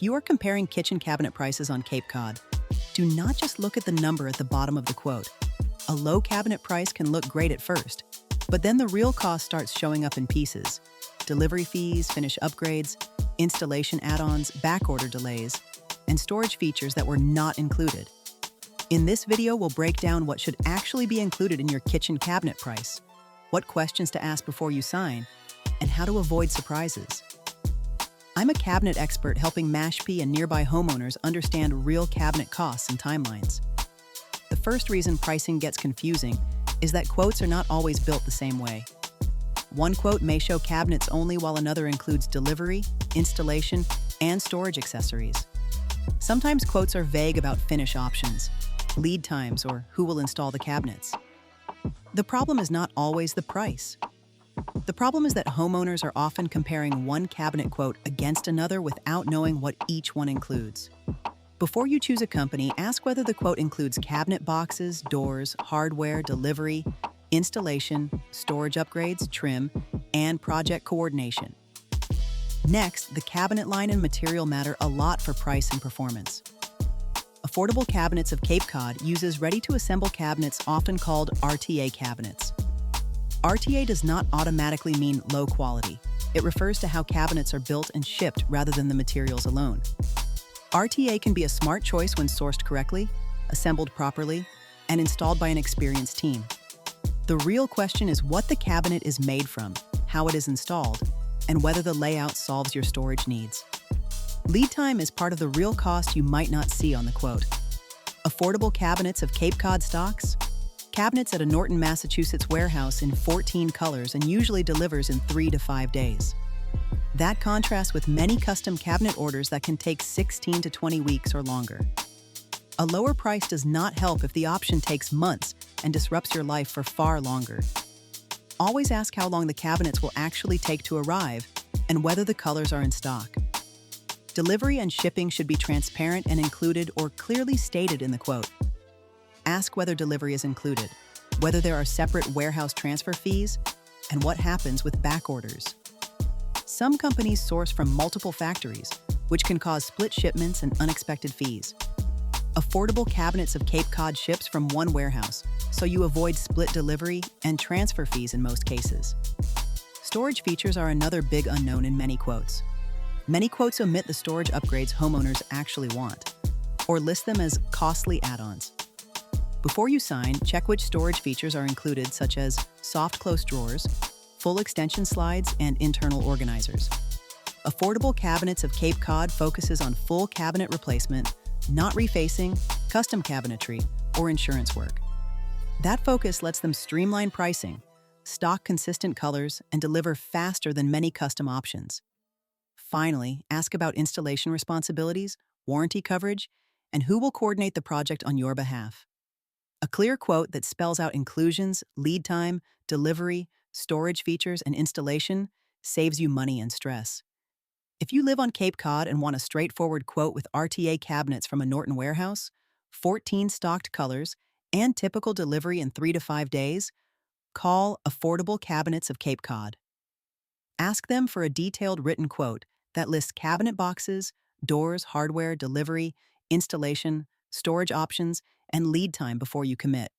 If you are comparing kitchen cabinet prices on Cape Cod, do not just look at the number at the bottom of the quote. A low cabinet price can look great at first, but then the real cost starts showing up in pieces. Delivery fees, finish upgrades, installation add-ons, backorder delays, and storage features that were not included. In this video, we'll break down what should actually be included in your kitchen cabinet price, what questions to ask before you sign, and how to avoid surprises. I'm a cabinet expert helping Mashpee and nearby homeowners understand real cabinet costs and timelines. The first reason pricing gets confusing is that quotes are not always built the same way. One quote may show cabinets only while another includes delivery, installation, and storage accessories. Sometimes quotes are vague about finish options, lead times, or who will install the cabinets. The problem is not always the price. The problem is that homeowners are often comparing one cabinet quote against another without knowing what each one includes. Before you choose a company, ask whether the quote includes cabinet boxes, doors, hardware, delivery, installation, storage upgrades, trim, and project coordination. Next, the cabinet line and material matter a lot for price and performance. Affordable Cabinets of Cape Cod uses ready-to-assemble cabinets often called RTA cabinets. RTA does not automatically mean low quality. It refers to how cabinets are built and shipped rather than the materials alone. RTA can be a smart choice when sourced correctly, assembled properly, and installed by an experienced team. The real question is what the cabinet is made from, how it is installed, and whether the layout solves your storage needs. Lead time is part of the real cost you might not see on the quote. Affordable Cabinets of Cape Cod stocks cabinets at a Norton, Massachusetts warehouse in 14 colors and usually delivers in 3 to 5 days. That contrasts with many custom cabinet orders that can take 16 to 20 weeks or longer. A lower price does not help if the option takes months and disrupts your life for far longer. Always ask how long the cabinets will actually take to arrive and whether the colors are in stock. Delivery and shipping should be transparent and included or clearly stated in the quote. Ask whether delivery is included, whether there are separate warehouse transfer fees, and what happens with back orders. Some companies source from multiple factories, which can cause split shipments and unexpected fees. Affordable Cabinets of Cape Cod ships from one warehouse, so you avoid split delivery and transfer fees in most cases. Storage features are another big unknown in many quotes. Many quotes omit the storage upgrades homeowners actually want, or list them as costly add-ons. Before you sign, check which storage features are included, such as soft close drawers, full extension slides, and internal organizers. Affordable Cabinets of Cape Cod focuses on full cabinet replacement, not refacing, custom cabinetry, or insurance work. That focus lets them streamline pricing, stock consistent colors, and deliver faster than many custom options. Finally, ask about installation responsibilities, warranty coverage, and who will coordinate the project on your behalf. A clear quote that spells out inclusions, lead time, delivery, storage features, and installation saves you money and stress. If you live on Cape Cod and want a straightforward quote with RTA cabinets from a Norton warehouse, 14 stocked colors, and typical delivery in 3 to 5 days, call Affordable Cabinets of Cape Cod. Ask them for a detailed written quote that lists cabinet boxes, doors, hardware, delivery, installation, storage options, and lead time before you commit.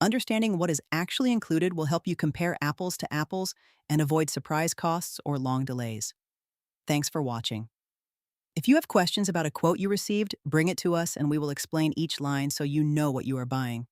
Understanding what is actually included will help you compare apples to apples and avoid surprise costs or long delays. Thanks for watching. If you have questions about a quote you received, bring it to us and we will explain each line so you know what you are buying.